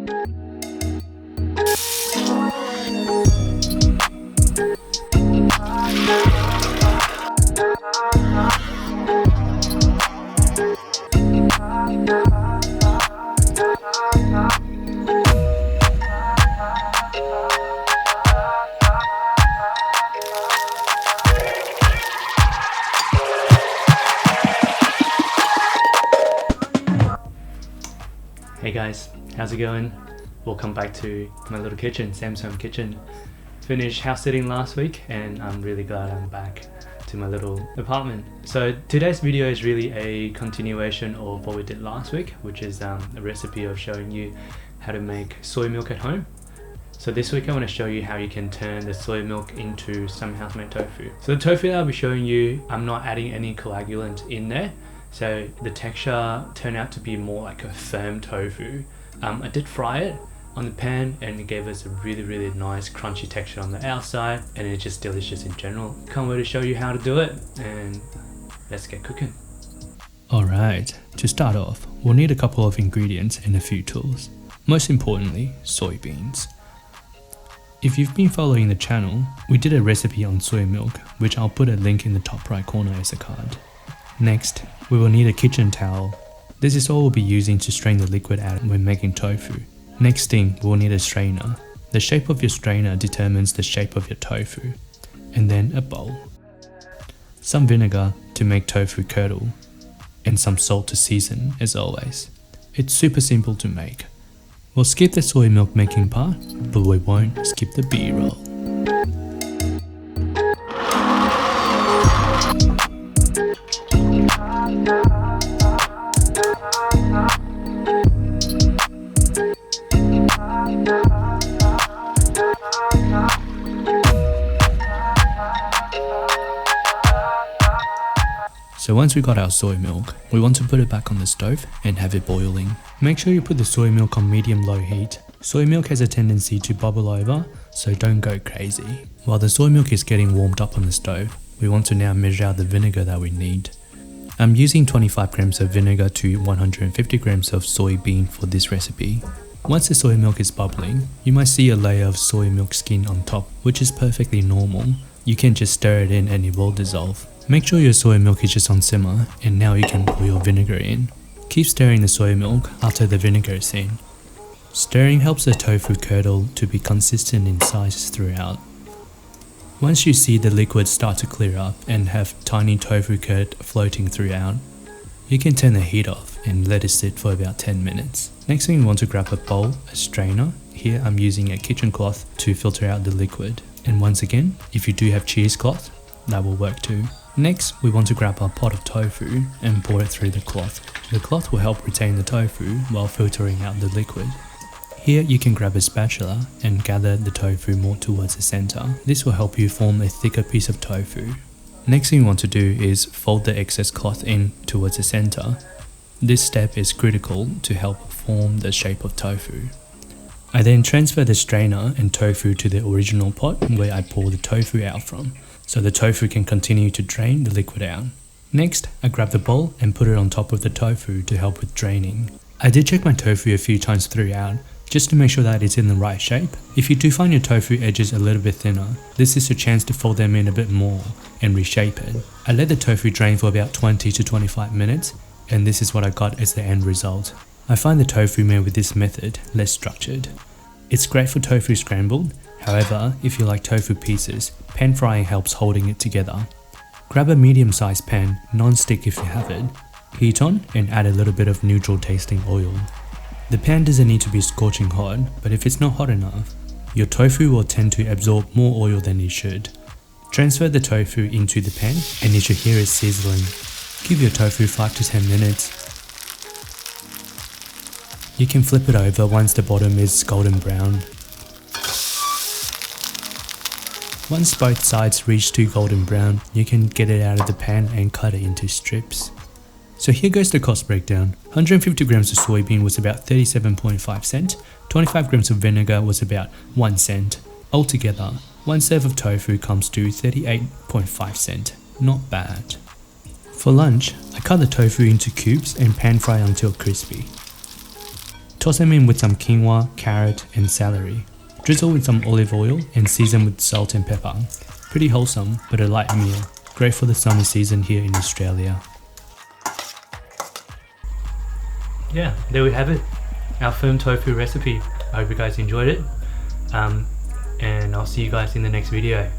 Hey guys, how's it going? Welcome back to my little kitchen, Sam's home kitchen. Finished house sitting last week and I'm really glad I'm back to my little apartment. So today's video is really a continuation of what we did last week, which is a recipe of showing you how to make soy milk at home. So this week I want to show you how you can turn the soy milk into some house-made tofu. So the tofu that I'll be showing you, I'm not adding any coagulant in there. So the texture turned out to be more like a firm tofu. I did fry it on the pan and it gave us a really nice crunchy texture on the outside, and it's just delicious in general. Can't wait to show you how to do it, and let's get cooking. Alright, to start off, we'll need a couple of ingredients and a few tools. Most importantly, soybeans. If you've been following the channel, we did a recipe on soy milk, which I'll put a link in the top right corner as a card. Next, we will need a kitchen towel. This is all we'll be using to strain the liquid out when making tofu. Next thing, we'll need a strainer. The shape of your strainer determines the shape of your tofu. And then a bowl. Some vinegar to make tofu curdle. And some salt to season, as always. It's super simple to make. We'll skip the soy milk making part, but we won't skip the B-roll. So once we got our soy milk, we want to put it back on the stove and have it boiling. Make sure you put the soy milk on medium-low heat. Soy milk has a tendency to bubble over, so don't go crazy. While the soy milk is getting warmed up on the stove, we want to now measure out the vinegar that we need. I'm using 25 grams of vinegar to 150 grams of soybean for this recipe. Once the soy milk is bubbling, you might see a layer of soy milk skin on top, which is perfectly normal. You can just stir it in and it will dissolve. Make sure your soy milk is just on simmer, and now you can pour your vinegar in. Keep stirring the soy milk after the vinegar is in. Stirring helps the tofu curdle to be consistent in size throughout. Once you see the liquid start to clear up and have tiny tofu curd floating throughout, you can turn the heat off and let it sit for about 10 minutes. Next thing, you want to grab a bowl, a strainer. Here I'm using a kitchen cloth to filter out the liquid. And once again, if you do have cheesecloth, that will work too. Next, we want to grab our pot of tofu and pour it through the cloth. The cloth will help retain the tofu while filtering out the liquid. Here you can grab a spatula and gather the tofu more towards the center. This will help you form a thicker piece of tofu. Next thing you want to do is fold the excess cloth in towards the center. This step is critical to help form the shape of tofu. I then transfer the strainer and tofu to the original pot where I pour the tofu out from, so the tofu can continue to drain the liquid out. Next, I grab the bowl and put it on top of the tofu to help with draining. I did check my tofu a few times throughout, just to make sure that it's in the right shape. If you do find your tofu edges a little bit thinner, this is a chance to fold them in a bit more and reshape it. I let the tofu drain for about 20 to 25 minutes, and this is what I got as the end result. I find the tofu made with this method less structured. It's great for tofu scrambled. However, if you like tofu pieces, pan frying helps holding it together. Grab a medium-sized pan, non-stick if you have it, heat on and add a little bit of neutral tasting oil. The pan doesn't need to be scorching hot, but if it's not hot enough, your tofu will tend to absorb more oil than it should. Transfer the tofu into the pan and you should hear it sizzling. Give your tofu 5 to 10 minutes. You can flip it over once the bottom is golden brown. Once both sides reach to golden brown, you can get it out of the pan and cut it into strips. So here goes the cost breakdown. 150 grams of soybean was about 37.5 cents, 25 grams of vinegar was about 1 cent. Altogether, one serve of tofu comes to 38.5 cents. Not bad. For lunch, I cut the tofu into cubes and pan fry until crispy. Toss them in with some quinoa, carrot and celery. Drizzle with some olive oil and season with salt and pepper. Pretty wholesome, but a light meal. Great for the summer season here in Australia. Yeah, there we have it. Our firm tofu recipe. I hope you guys enjoyed it. And I'll see you guys in the next video.